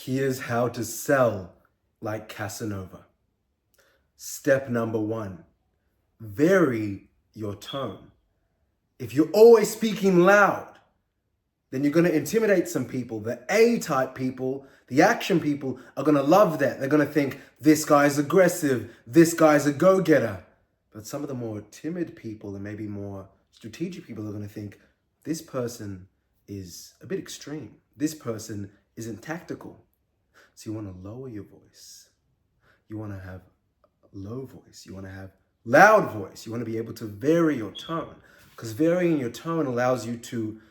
Here's how to sell like Casanova. Step number 1, vary your tone. If you're always speaking loud, then you're going to intimidate some people. The A-type people, the action people, are going to love that. They're going to think, this guy's aggressive, this guy's a go-getter. But some of the more timid people and maybe more strategic people are going to think, this person is a bit extreme. This person isn't tactical. So you want to lower your voice. You want to have a low voice. You want to have loud voice. You want to be able to vary your tone, because varying your tone allows you to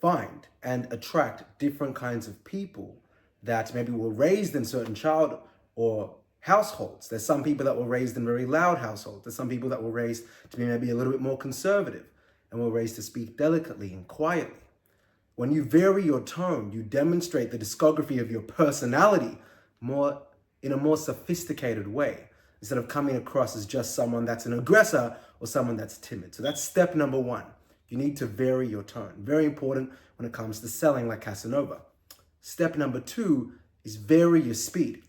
find and attract different kinds of people that maybe were raised in certain child or households. There's some people that were raised in very loud households. There's some people that were raised to be maybe a little bit more conservative and were raised to speak delicately and quietly. When you vary your tone, you demonstrate the discography of your personality in a more sophisticated way, instead of coming across as just someone that's an aggressor or someone that's timid. So that's step number 1. You need to vary your tone. Very important when it comes to selling like Casanova. Step number 2 is vary your speed.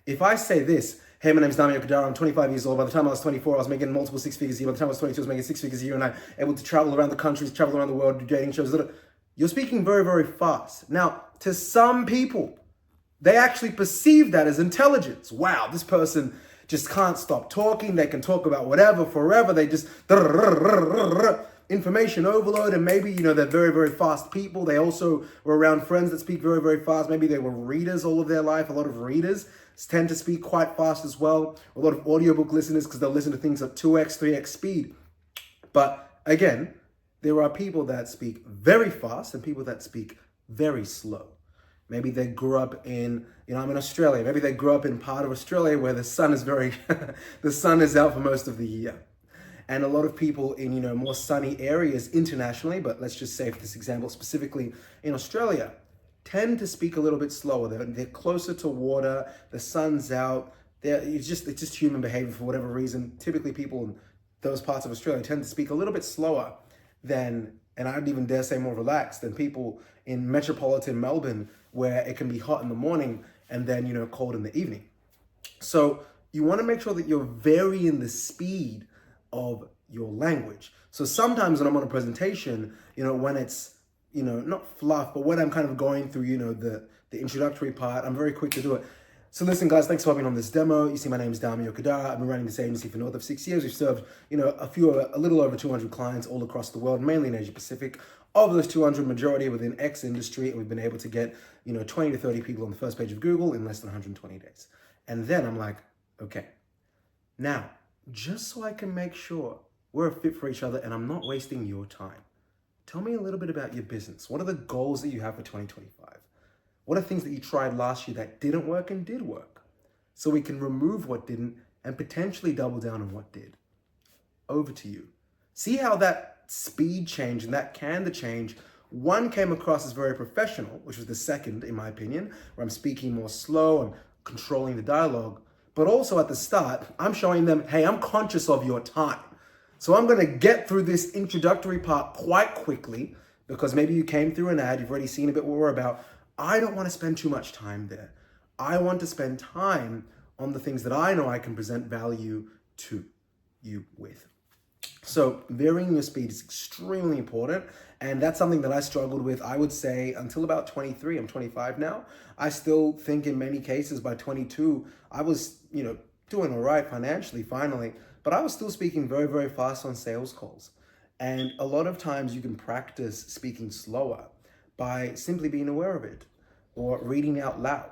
If I say this, hey, my name is Damio Kadara, I'm 25 years old. By the time I was 24, I was making multiple 6 figures a year. By the time I was 22, I was making 6 figures a year, and I'm able to travel around the country, travel around the world, do dating shows. You're speaking very, very fast. Now, to some people, they actually perceive that as intelligence. Wow, this person just can't stop talking. They can talk about whatever forever. They just information overload, and maybe, they're very, very fast people. They also were around friends that speak very, very fast. Maybe they were readers all of their life. A lot of readers tend to speak quite fast as well. A lot of audiobook listeners, because they'll listen to things at 2x, 3x speed. But again, there are people that speak very fast and people that speak very slow. Maybe they grew up in, I'm in Australia. Maybe they grew up in part of Australia where the sun is the sun is out for most of the year. And a lot of people in, more sunny areas internationally, but let's just say for this example, specifically in Australia, tend to speak a little bit slower. They're closer to water, the sun's out. It's just human behavior for whatever reason. Typically people in those parts of Australia tend to speak a little bit slower than, and I'd even dare say more relaxed than people in metropolitan Melbourne, where it can be hot in the morning and then, cold in the evening. So you want to make sure that you're varying the speed of your language. So sometimes when I'm on a presentation, when it's, not fluff, but when I'm kind of going through, the introductory part, I'm very quick to do it. So listen, guys, thanks for being on this demo. You see, my name is Damio Kadara. I've been running this agency for north of 6 years. We've served, a little over 200 clients all across the world, mainly in Asia Pacific. Of those 200, majority within X industry, and we've been able to get, 20 to 30 people on the first page of Google in less than 120 days. And then I'm like, okay, now, just so I can make sure we're a fit for each other and I'm not wasting your time, tell me a little bit about your business. What are the goals that you have for 2025? What are things that you tried last year that didn't work and did work? So we can remove what didn't and potentially double down on what did. Over to you. See how that speed change and that candor change, one came across as very professional, which was the second, in my opinion, where I'm speaking more slow, I'm controlling the dialogue. But also at the start, I'm showing them, hey, I'm conscious of your time. So I'm going to get through this introductory part quite quickly, because maybe you came through an ad, you've already seen a bit what we're about. I don't want to spend too much time there. I want to spend time on the things that I know I can present value to you with. So varying your speed is extremely important. And that's something that I struggled with, I would say, until about 23. I'm 25 now. I still think in many cases by 22, I was, doing all right financially, finally, but I was still speaking very, very fast on sales calls. And a lot of times you can practice speaking slower by simply being aware of it or reading out loud,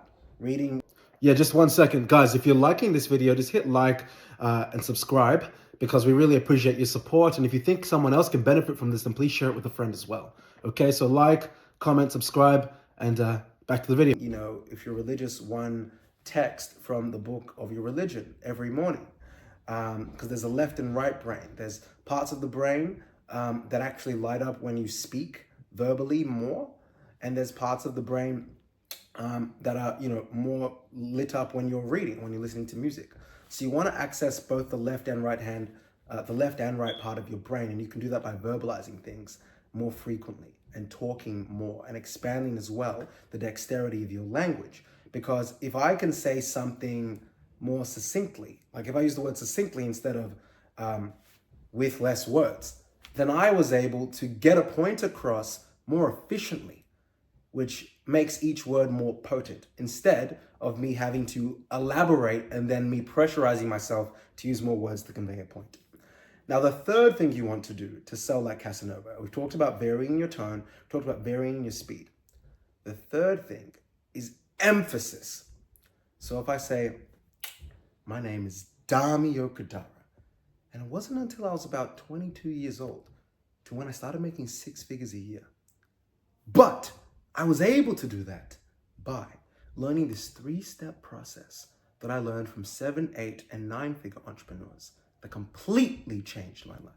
Yeah, just 1 second. Guys, if you're liking this video, just hit like and subscribe, because we really appreciate your support. And if you think someone else can benefit from this, then please share it with a friend as well. Okay, so like, comment, subscribe, and back to the video. If you're religious, one text from the book of your religion every morning, because there's a left and right brain. There's parts of the brain that actually light up when you speak verbally more, and there's parts of the brain that are, more lit up when you're reading, when you're listening to music. So you want to access both the left and right part of your brain, and you can do that by verbalizing things more frequently and talking more and expanding as well the dexterity of your language. Because if I can say something more succinctly, like if I use the word succinctly instead of with less words, then I was able to get a point across more efficiently, which makes each word more potent, instead of me having to elaborate and then me pressurizing myself to use more words to convey a point. Now, the third thing you want to do to sell like Casanova, we've talked about varying your tone, talked about varying your speed. The third thing is emphasis. So if I say, my name is Dami Okadara, and it wasn't until I was about 22 years old to when I started making 6 figures a year. But I was able to do that by learning this 3-step process that I learned from 7, 8, and 9-figure entrepreneurs that completely changed my life.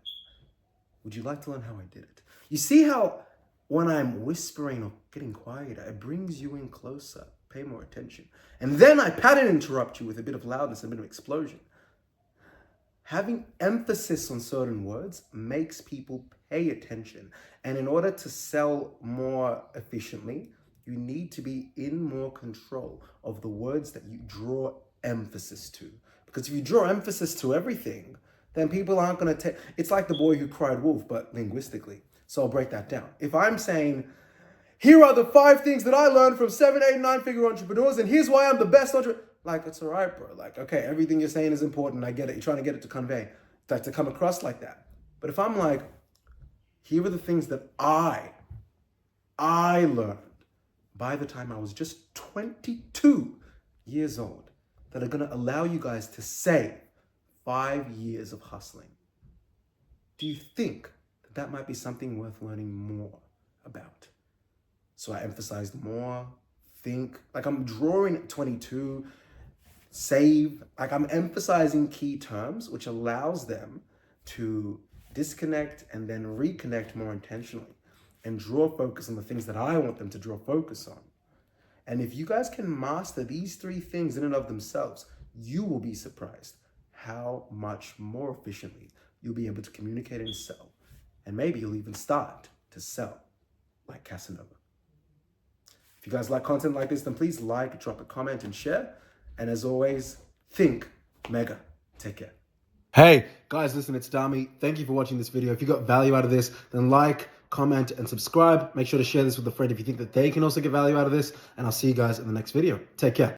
Would you like to learn how I did it? You see how when I'm whispering or getting quieter, it brings you in closer, pay more attention. And then I pattern interrupt you with a bit of loudness, a bit of explosion. Having emphasis on certain words makes people pay attention. And in order to sell more efficiently, you need to be in more control of the words that you draw emphasis to. Because if you draw emphasis to everything, then people aren't going to take... It's like the boy who cried wolf, but linguistically. So I'll break that down. If I'm saying, here are the 5 things that I learned from 7, 8, 9-figure entrepreneurs, and here's why I'm the best entrepreneur. Like, it's all right, bro. Like, okay, everything you're saying is important. I get it. You're trying to get it to convey, like to come across like that. But if I'm like, here are the things that I learned by the time I was just 22 years old that are going to allow you guys to save 5 years of hustling. Do you think that that might be something worth learning more about? So I emphasized more, think, like I'm drawing at 22, save, like I'm emphasizing key terms, which allows them to disconnect and then reconnect more intentionally and draw focus on the things that I want them to draw focus on. And if you guys can master these 3 things in and of themselves, you will be surprised how much more efficiently you'll be able to communicate and sell. And maybe you'll even start to sell like Casanova. If you guys like content like this, then please like, drop a comment, and share. And as always, think mega. Take care. Hey, guys, listen, it's Dami. Thank you for watching this video. If you got value out of this, then like, comment, and subscribe. Make sure to share this with a friend if you think that they can also get value out of this. And I'll see you guys in the next video. Take care.